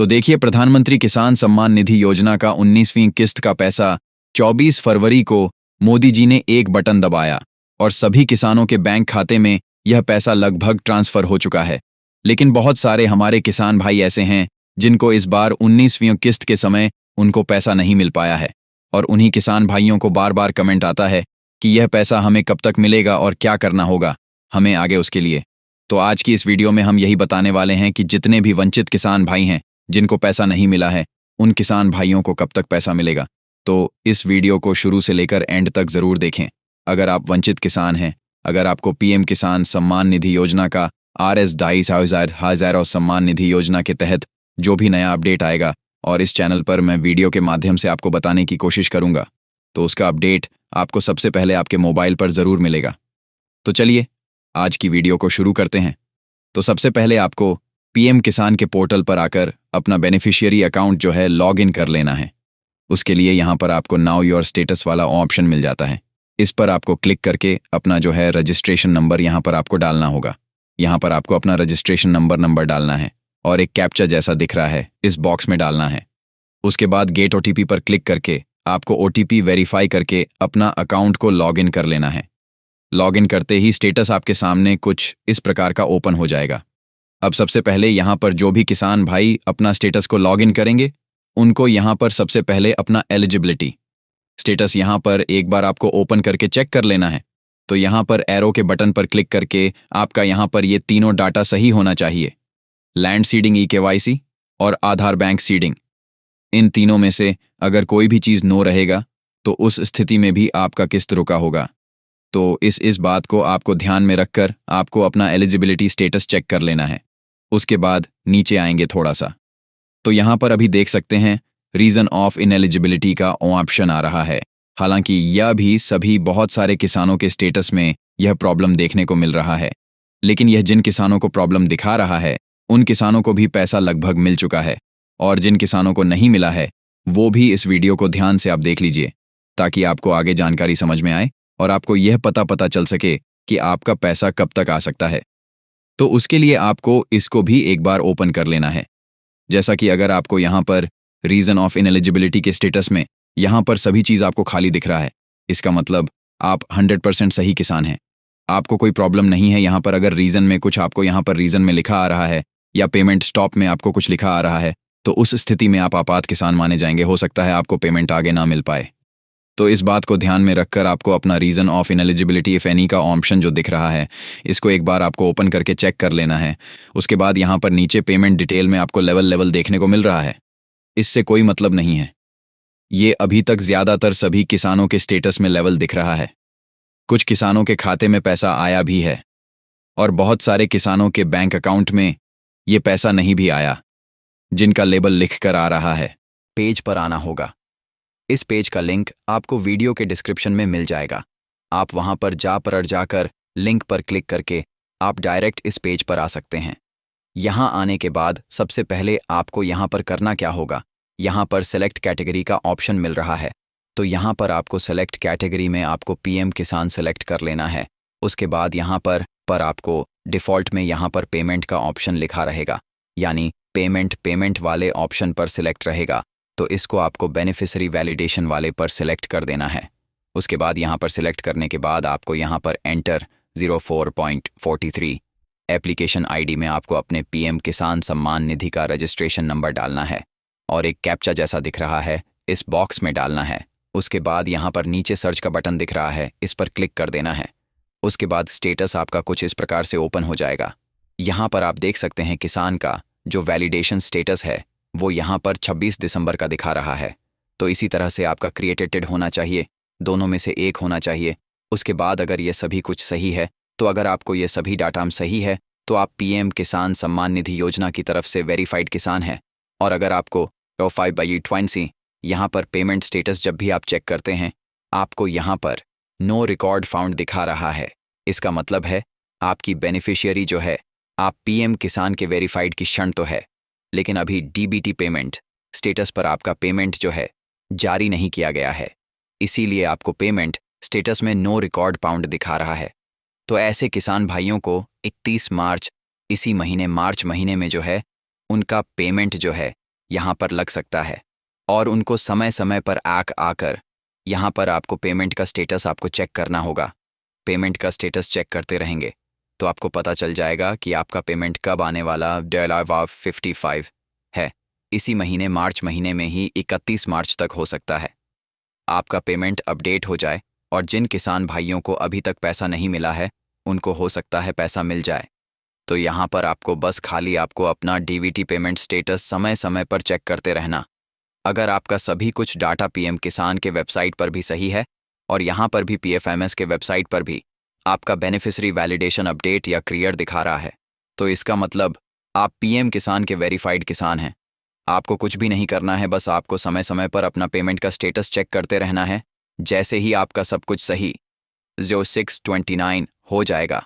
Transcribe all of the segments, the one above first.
तो देखिए, प्रधानमंत्री किसान सम्मान निधि योजना का 19वीं किस्त का पैसा 24 फरवरी को मोदी जी ने एक बटन दबाया और सभी किसानों के बैंक खाते में यह पैसा लगभग ट्रांसफर हो चुका है। लेकिन बहुत सारे हमारे किसान भाई ऐसे हैं जिनको इस बार 19वीं किस्त के समय उनको पैसा नहीं मिल पाया है, और उन्हीं किसान भाइयों को बार बार कमेंट आता है कि यह पैसा हमें कब तक मिलेगा और क्या करना होगा हमें आगे उसके लिए। तो आज की इस वीडियो में हम यही बताने वाले हैं कि जितने भी वंचित किसान भाई हैं जिनको पैसा नहीं मिला है, उन किसान भाइयों को कब तक पैसा मिलेगा। तो इस वीडियो को शुरू से लेकर एंड तक ज़रूर देखें। अगर आप वंचित किसान हैं, अगर आपको पीएम किसान सम्मान निधि योजना का RS 2,500 और सम्मान निधि योजना के तहत जो भी नया अपडेट आएगा और इस चैनल पर मैं वीडियो के माध्यम से आपको बताने की कोशिश करूंगा, तो उसका अपडेट आपको सबसे पहले आपके मोबाइल पर ज़रूर मिलेगा। तो चलिए आज की वीडियो को शुरू करते हैं। तो सबसे पहले आपको पीएम किसान के पोर्टल पर आकर अपना बेनिफिशियरी अकाउंट जो है लॉग इन कर लेना है। उसके लिए यहाँ पर आपको नाउ योर स्टेटस वाला ऑप्शन मिल जाता है। इस पर आपको क्लिक करके अपना जो है रजिस्ट्रेशन नंबर यहाँ पर आपको डालना होगा। यहाँ पर आपको अपना रजिस्ट्रेशन नंबर डालना है और एक कैप्चा जैसा दिख रहा है इस बॉक्स में डालना है। उसके बाद गेट OTP पर क्लिक करके आपको OTP वेरीफाई करके अपना अकाउंट को लॉग इन कर लेना है। लॉग इन करते ही स्टेटस आपके सामने कुछ इस प्रकार का ओपन हो जाएगा। अब सबसे पहले यहाँ पर जो भी किसान भाई अपना स्टेटस को लॉग इन करेंगे, उनको यहाँ पर सबसे पहले अपना एलिजिबिलिटी स्टेटस यहाँ पर एक बार आपको ओपन करके चेक कर लेना है। तो यहाँ पर एरो के बटन पर क्लिक करके आपका यहाँ पर ये तीनों डाटा सही होना चाहिए। लैंड सीडिंग EKYC और आधार बैंक सीडिंग, इन तीनों में से अगर कोई भी चीज़ नो रहेगा तो उस स्थिति में भी आपका किस्त रुका होगा। तो इस बात को आपको ध्यान में रखकर आपको अपना एलिजिबिलिटी स्टेटस चेक कर लेना है। उसके बाद नीचे आएंगे थोड़ा सा, तो यहाँ पर अभी देख सकते हैं रीज़न ऑफ इनएलिजिबिलिटी का ऑप्शन आ रहा है। हालांकि यह भी सभी बहुत सारे किसानों के स्टेटस में यह प्रॉब्लम देखने को मिल रहा है, लेकिन यह जिन किसानों को प्रॉब्लम दिखा रहा है उन किसानों को भी पैसा लगभग मिल चुका है, और जिन किसानों को नहीं मिला है वो भी इस वीडियो को ध्यान से आप देख लीजिए ताकि आपको आगे जानकारी समझ में आए और आपको यह पता चल सके कि आपका पैसा कब तक आ सकता है। तो उसके लिए आपको इसको भी एक बार ओपन कर लेना है। जैसा कि अगर आपको यहाँ पर रीज़न ऑफ इनएलिजिबिलिटी के स्टेटस में यहाँ पर सभी चीज़ आपको खाली दिख रहा है, इसका मतलब आप 100% सही किसान हैं, आपको कोई प्रॉब्लम नहीं है। यहाँ पर अगर रीज़न में कुछ आपको यहाँ पर रीज़न में लिखा आ रहा है या पेमेंट स्टॉप में आपको कुछ लिखा आ रहा है, तो उस स्थिति में आप आपात किसान माने जाएंगे। हो सकता है आपको पेमेंट आगे ना मिल पाए। तो इस बात को ध्यान में रखकर आपको अपना रीज़न ऑफ इनएलिजिबिलिटी इफ एनी का ऑप्शन जो दिख रहा है इसको एक बार आपको ओपन करके चेक कर लेना है। उसके बाद यहाँ पर नीचे पेमेंट डिटेल में आपको लेवल देखने को मिल रहा है। इससे कोई मतलब नहीं है, ये अभी तक ज़्यादातर सभी किसानों के स्टेटस में लेवल दिख रहा है। कुछ किसानों के खाते में पैसा आया भी है और बहुत सारे किसानों के बैंक अकाउंट में ये पैसा नहीं भी आया, जिनका लेबल लिख कर आ रहा है। पेज पर आना होगा। इस पेज का लिंक आपको वीडियो के डिस्क्रिप्शन में मिल जाएगा। आप वहां पर जाकर लिंक पर क्लिक करके आप डायरेक्ट इस पेज पर आ सकते हैं। यहां आने के बाद सबसे पहले आपको यहां पर करना क्या होगा, यहां पर सेलेक्ट कैटेगरी का ऑप्शन मिल रहा है। तो यहां पर आपको सेलेक्ट कैटेगरी में आपको पीएम किसान सेलेक्ट कर लेना है। उसके बाद यहां पर आपको डिफ़ॉल्ट में यहां पर पेमेंट का ऑप्शन लिखा रहेगा, यानी पेमेंट वाले ऑप्शन पर सिलेक्ट रहेगा। तो इसको आपको बेनिफिशियरी वैलिडेशन वाले पर सिलेक्ट कर देना है। उसके बाद यहाँ पर सिलेक्ट करने के बाद आपको यहाँ पर एंटर 04.43 एप्लीकेशन ID में आपको अपने पीएम किसान सम्मान निधि का रजिस्ट्रेशन नंबर डालना है और एक कैप्चा जैसा दिख रहा है इस बॉक्स में डालना है। उसके बाद यहाँ पर नीचे सर्च का बटन दिख रहा है, इस पर क्लिक कर देना है। उसके बाद स्टेटस आपका कुछ इस प्रकार से ओपन हो जाएगा। यहाँ पर आप देख सकते हैं किसान का जो वैलिडेशन स्टेटस है वो यहाँ पर 26 दिसंबर का दिखा रहा है। तो इसी तरह से आपका क्रिएटेड होना चाहिए, दोनों में से एक होना चाहिए। उसके बाद अगर ये सभी कुछ सही है, तो अगर आपको ये सभी डाटा सही है तो आप पीएम किसान सम्मान निधि योजना की तरफ से वेरीफाइड किसान हैं। और अगर आपको 5/20 यहाँ पर पेमेंट स्टेटस जब भी आप चेक करते हैं आपको यहाँ पर नो रिकॉर्ड फाउंड दिखा रहा है, इसका मतलब है आपकी बेनिफिशियरी जो है आप पीएम किसान के वेरीफाइड की क्षण तो है, लेकिन अभी DBT पेमेंट स्टेटस पर आपका पेमेंट जो है जारी नहीं किया गया है, इसीलिए आपको पेमेंट स्टेटस में नो रिकॉर्ड फाउंड दिखा रहा है। तो ऐसे किसान भाइयों को 31 मार्च इसी महीने मार्च महीने में जो है उनका पेमेंट जो है यहाँ पर लग सकता है और उनको समय समय पर आकर यहाँ पर आपको पेमेंट का स्टेटस आपको चेक करना होगा। पेमेंट का स्टेटस चेक करते रहेंगे तो आपको पता चल जाएगा कि आपका पेमेंट कब आने वाला। $55 है। इसी महीने मार्च महीने में ही 31 मार्च तक हो सकता है आपका पेमेंट अपडेट हो जाए। और जिन किसान भाइयों को अभी तक पैसा नहीं मिला है उनको हो सकता है पैसा मिल जाए। तो यहाँ पर आपको बस खाली आपको अपना डीबीटी पेमेंट स्टेटस समय समय पर चेक करते रहना। अगर आपका सभी कुछ डाटा पीएम किसान के वेबसाइट पर भी सही है और यहाँ पर भी पीएफएमएस के वेबसाइट पर भी आपका बेनिफिशियरी वैलिडेशन अपडेट या क्लियर दिखा रहा है, तो इसका मतलब आप पीएम किसान के वेरीफाइड किसान हैं। आपको कुछ भी नहीं करना है, बस आपको समय समय पर अपना पेमेंट का स्टेटस चेक करते रहना है। जैसे ही आपका सब कुछ सही 0629 हो जाएगा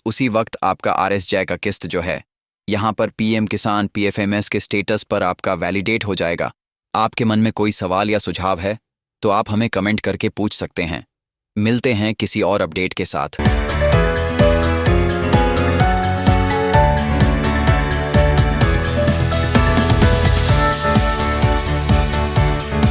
उसी वक्त आपका RSJ का किस्त जो है यहाँ पर पीएम किसान पीएफएमएस के स्टेटस पर आपका वैलिडेट हो जाएगा। आपके मन में कोई सवाल या सुझाव है तो आप हमें कमेंट करके पूछ सकते हैं। मिलते हैं किसी और अपडेट के साथ।